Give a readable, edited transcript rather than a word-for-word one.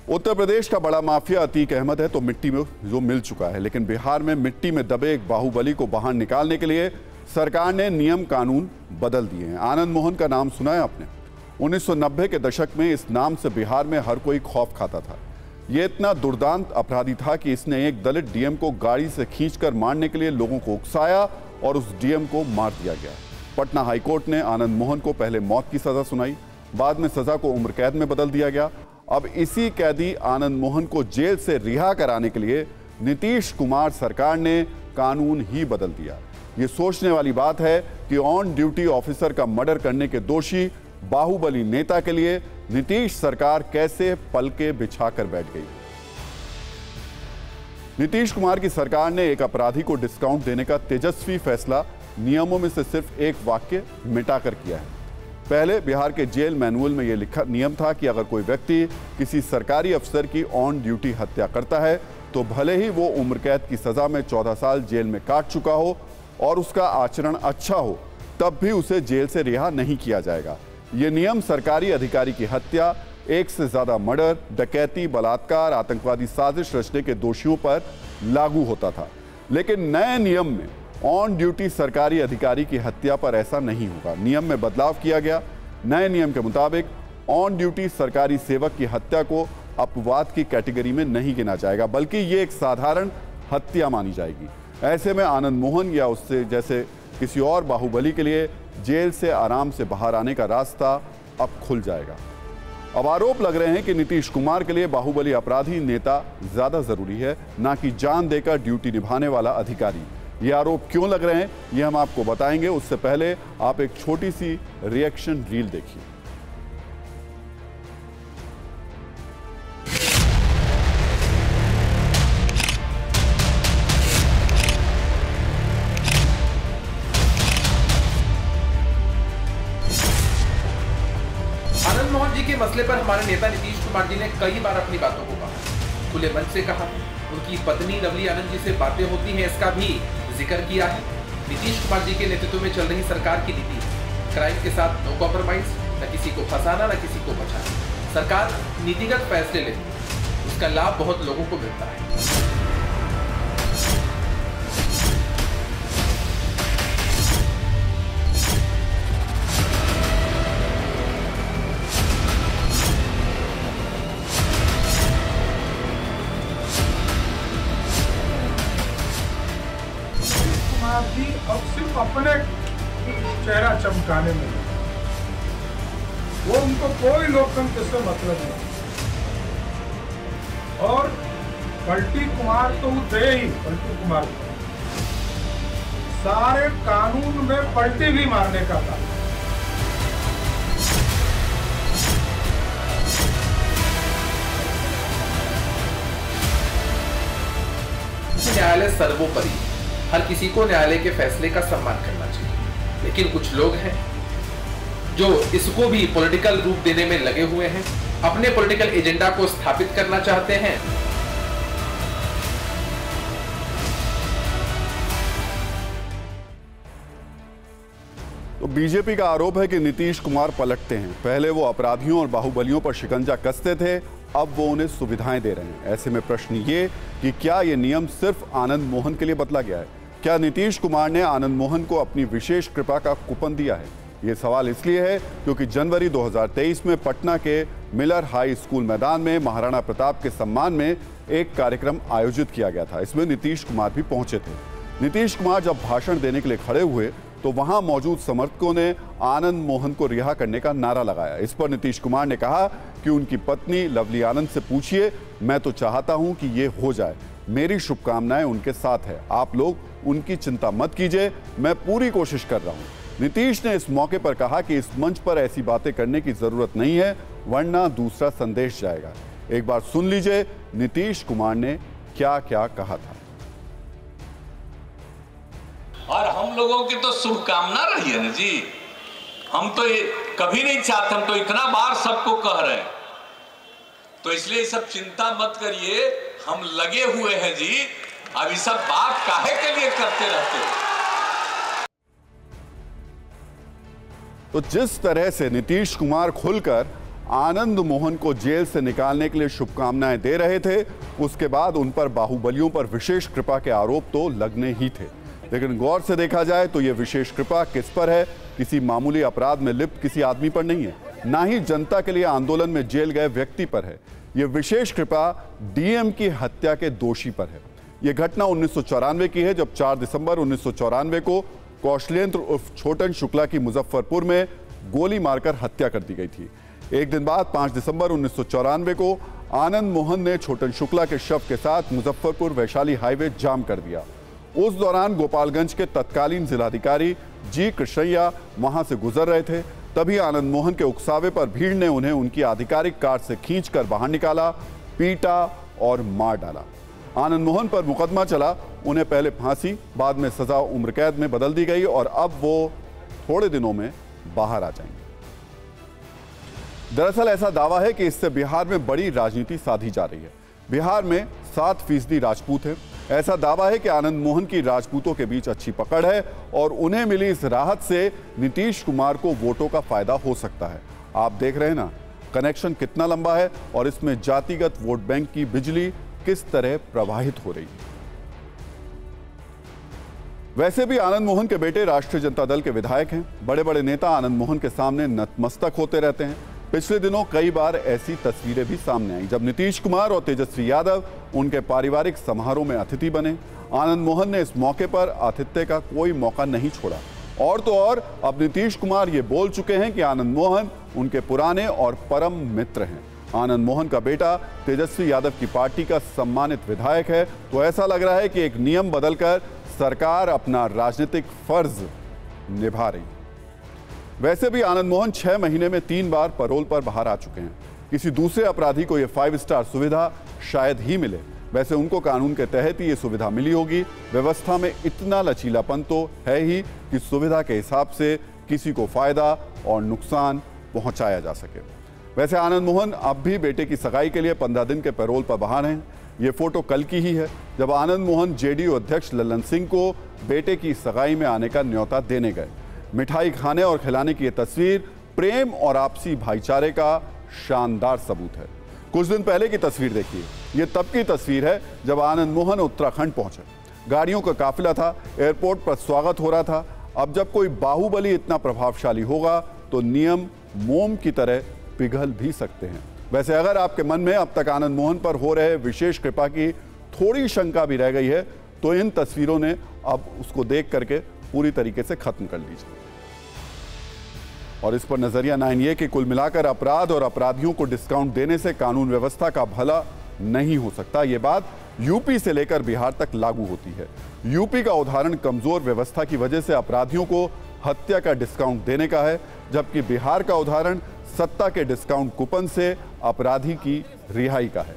उत्तर प्रदेश का बड़ा माफिया अतीक अहमद है तो मिट्टी में जो मिल चुका है, लेकिन बिहार में मिट्टी में दबे एक बाहुबली को बाहर निकालने के लिए सरकार ने नियम कानून बदल दिए हैं। आनंद मोहन का नाम सुना है आपने? 1990 के दशक में इस नाम से बिहार में हर कोई खौफ खाता था। ये इतना दुर्दांत अपराधी था कि इसने एक दलित डीएम को गाड़ी से खींचकर मारने के लिए लोगों को उकसाया और उस डीएम को मार दिया गया। पटना हाईकोर्ट ने आनंद मोहन को पहले मौत की सजा सुनाई, बाद में सजा को उम्र कैद में बदल दिया गया। अब इसी कैदी आनंद मोहन को जेल से रिहा कराने के लिए नीतीश कुमार सरकार ने कानून ही बदल दिया। ये सोचने वाली बात है कि ऑन ड्यूटी ऑफिसर का मर्डर करने के दोषी बाहुबली नेता के लिए नीतीश सरकार कैसे पलके बिछाकर बैठ गई। नीतीश कुमार की सरकार ने एक अपराधी को डिस्काउंट देने का तेजस्वी फैसला नियमों में से सिर्फ एक वाक्य मिटाकर किया है। पहले बिहार के जेल मैनुअल में यह लिखा नियम था कि अगर कोई व्यक्ति किसी सरकारी अफसर की ऑन ड्यूटी हत्या करता है तो भले ही वो उम्र कैद की सजा में 14 साल जेल में काट चुका हो और उसका आचरण अच्छा हो, तब भी उसे जेल से रिहा नहीं किया जाएगा। ये नियम सरकारी अधिकारी की हत्या, एक से ज्यादा मर्डर, डकैती, बलात्कार, आतंकवादी साजिश रचने के दोषियों पर लागू होता था। लेकिन नए नियम में ऑन ड्यूटी सरकारी अधिकारी की हत्या पर ऐसा नहीं होगा। नियम में बदलाव किया गया। नए नियम के मुताबिक ऑन ड्यूटी सरकारी सेवक की हत्या को अपवाद की कैटेगरी में नहीं गिना जाएगा, बल्कि ये एक साधारण हत्या मानी जाएगी। ऐसे में आनंद मोहन या उससे जैसे किसी और बाहुबली के लिए जेल से आराम से बाहर आने का रास्ता अब खुल जाएगा। अब आरोप लग रहे हैं कि नीतीश कुमार के लिए बाहुबली अपराधी नेता ज्यादा जरूरी है, ना कि जान देकर ड्यूटी निभाने वाला अधिकारी। ये आरोप क्यों लग रहे हैं, ये हम आपको बताएंगे। उससे पहले आप एक छोटी सी रिएक्शन रील देखिए। आनंद मोहन जी के मसले पर हमारे नेता नीतीश कुमार जी ने कई बार अपनी बातों को कहा, खुले मन से कहा। उनकी पत्नी लवली आनंद जी से बातें होती हैं, इसका भी जिक्र किया है। नीतीश कुमार जी के नेतृत्व में चल रही सरकार की नीति क्राइम के साथ नो कॉम्प्रोमाइज, न किसी को फंसाना न किसी को बचाना। सरकार नीतिगत फैसले लेती है, उसका लाभ बहुत लोगों को मिलता है। जी अब सिर्फ अपने चेहरा चमकाने में, वो उनको कोई लोकतंत्र से मतलब नहीं। और पलटी कुमार तो दे ही, पलटी कुमार सारे कानून में पलटी भी मारने का था। न्यायालय सर्वोपरि, हर किसी को न्यायालय के फैसले का सम्मान करना चाहिए, लेकिन कुछ लोग हैं जो इसको भी पॉलिटिकल रूप देने में लगे हुए हैं, अपने पॉलिटिकल एजेंडा को स्थापित करना चाहते हैं। तो बीजेपी का आरोप है कि नीतीश कुमार पलटते हैं। पहले वो अपराधियों और बाहुबलियों पर शिकंजा कसते थे, अब वो उन्हें सुविधाएं दे रहे हैं। ऐसे में प्रश्न ये कि क्या ये नियम सिर्फ आनंद मोहन के लिए बदला गया है? क्या नीतीश कुमार ने आनंद मोहन को अपनी विशेष कृपा का कूपन दिया है? ये सवाल इसलिए है क्योंकि जनवरी 2023 में पटना के मिलर हाई स्कूल मैदान में महाराणा प्रताप के सम्मान में एक कार्यक्रम आयोजित किया गया था। इसमें नीतीश कुमार भी पहुंचे थे। नीतीश कुमार जब भाषण देने के लिए खड़े हुए तो वहां मौजूद समर्थकों ने आनंद मोहन को रिहा करने का नारा लगाया। इस पर नीतीश कुमार ने कहा कि उनकी पत्नी लवली आनंद से पूछिए, मैं तो चाहता हूं कि ये हो जाए। मेरी शुभकामनाएं उनके साथ है, आप लोग उनकी चिंता मत कीजिए, मैं पूरी कोशिश कर रहा हूं। नीतीश ने इस मौके पर कहा कि इस मंच पर ऐसी बातें करने की जरूरत नहीं है, वरना दूसरा संदेश जाएगा। एक बार सुन लीजिए नीतीश कुमार ने क्या क्या कहा था। और हम लोगों की तो शुभकामना रही है ना जी, हम तो ये कभी नहीं चाहते, हम तो इतना बार सबको कह रहे हैं, तो इसलिए सब चिंता मत करिए, हम लगे हुए हैं जी। अब ये सब बात काहे के लिए करते रहते हो? तो जिस तरह से नीतीश कुमार खुलकर आनंद मोहन को जेल से निकालने के लिए शुभकामनाएं दे रहे थे, उसके बाद उन पर बाहुबलियों पर विशेष कृपा के आरोप तो लगने ही थे। लेकिन गौर से देखा जाए तो यह विशेष कृपा किस पर है? किसी मामूली अपराध में लिप्त किसी आदमी पर नहीं है, ना ही जनता के लिए आंदोलन में जेल गए व्यक्ति पर है। यह विशेष कृपा डीएम की हत्या के दोषी पर है। यह घटना 1994 की है, जब 4 दिसंबर 1994 को कौशलेंद्र उर्फ छोटन शुक्ला की मुजफ्फरपुर में गोली मारकर हत्या कर दी गई थी। एक दिन बाद 5 दिसंबर 1994 को आनंद मोहन ने छोटन शुक्ला के शव के साथ मुजफ्फरपुर वैशाली हाईवे जाम कर दिया। उस दौरान गोपालगंज के तत्कालीन जिलाधिकारी जी कृष्णैया वहां से गुजर रहे थे। तभी आनंद मोहन के उकसावे पर भीड़ ने उन्हें उनकी आधिकारिक कार से खींचकर बाहर निकाला, पीटा और मार डाला। आनंद मोहन पर मुकदमा चला, उन्हें पहले फांसी, बाद में सजा उम्र कैद में बदल दी गई और अब वो थोड़े दिनों में बाहर आ जाएंगे। दरअसल ऐसा दावा है कि इससे बिहार में बड़ी राजनीति साधी जा रही है। बिहार में 7% राजपूत हैं। ऐसा दावा है कि आनंद मोहन की राजपूतों के बीच अच्छी पकड़ है और उन्हें मिली इस राहत से नीतीश कुमार को वोटों का फायदा हो सकता है। आप देख रहे हैं ना, कनेक्शन कितना लंबा है और इसमें जातिगत वोट बैंक की बिजली किस तरह प्रवाहित हो रही है। वैसे भी आनंद मोहन के बेटे राष्ट्रीय जनता दल के विधायक हैं। बड़े बड़े नेता आनंद मोहन के सामने नतमस्तक होते रहते हैं। पिछले दिनों कई बार ऐसी तस्वीरें भी सामने आई जब नीतीश कुमार और तेजस्वी यादव उनके पारिवारिक समारोह में अतिथि बने। आनंद मोहन ने इस मौके पर आतिथ्य का कोई मौका नहीं छोड़ा। और तो और अब नीतीश कुमार ये बोल चुके हैं कि आनंद मोहन उनके पुराने और परम मित्र हैं। आनंद मोहन का बेटा तेजस्वी यादव की पार्टी का सम्मानित विधायक है, तो ऐसा लग रहा है कि एक नियम बदलकर सरकार अपना राजनीतिक फर्ज निभा रही है। वैसे भी आनंद मोहन 6 महीने में 3 बार पैरोल पर बाहर आ चुके हैं। किसी दूसरे अपराधी को यह 5 स्टार सुविधा शायद ही मिले। वैसे उनको कानून के तहत ही ये सुविधा मिली होगी। व्यवस्था में इतना लचीलापन तो है ही कि सुविधा के हिसाब से किसी को फायदा और नुकसान पहुंचाया जा सके। वैसे आनंद मोहन अब भी बेटे की सगाई के लिए 15 दिन के पैरोल पर बाहर हैं। ये फोटो कल की ही है, जब आनंद मोहन जेडीयू अध्यक्ष ललन सिंह को बेटे की सगाई में आने का न्योता देने गए। मिठाई खाने और खिलाने की यह तस्वीर प्रेम और आपसी भाईचारे का शानदार सबूत है। कुछ दिन पहले की तस्वीर देखिए, यह तब की तस्वीर है जब आनंद मोहन उत्तराखंड पहुंचे। गाड़ियों का काफिला था, एयरपोर्ट पर स्वागत हो रहा था। अब जब कोई बाहुबली इतना प्रभावशाली होगा तो नियम मोम की तरह पिघल भी सकते हैं। वैसे अगर आपके मन में अब तक आनंद मोहन पर हो रहे विशेष कृपा की थोड़ी शंका भी रह गई है तो इन तस्वीरों ने अब उसको देख करके पूरी तरीके से खत्म कर लीजिए। और इस पर नजरिया 9 ये कि कुल मिलाकर अपराध और अपराधियों को डिस्काउंट देने से कानून व्यवस्था का भला नहीं हो सकता। ये बात यूपी से लेकर बिहार तक लागू होती है। यूपी का उदाहरण कमजोर व्यवस्था की वजह से अपराधियों को हत्या का डिस्काउंट देने का है, जबकि बिहार का उदाहरण सत्ता के डिस्काउंट कूपन से अपराधी की रिहाई का है।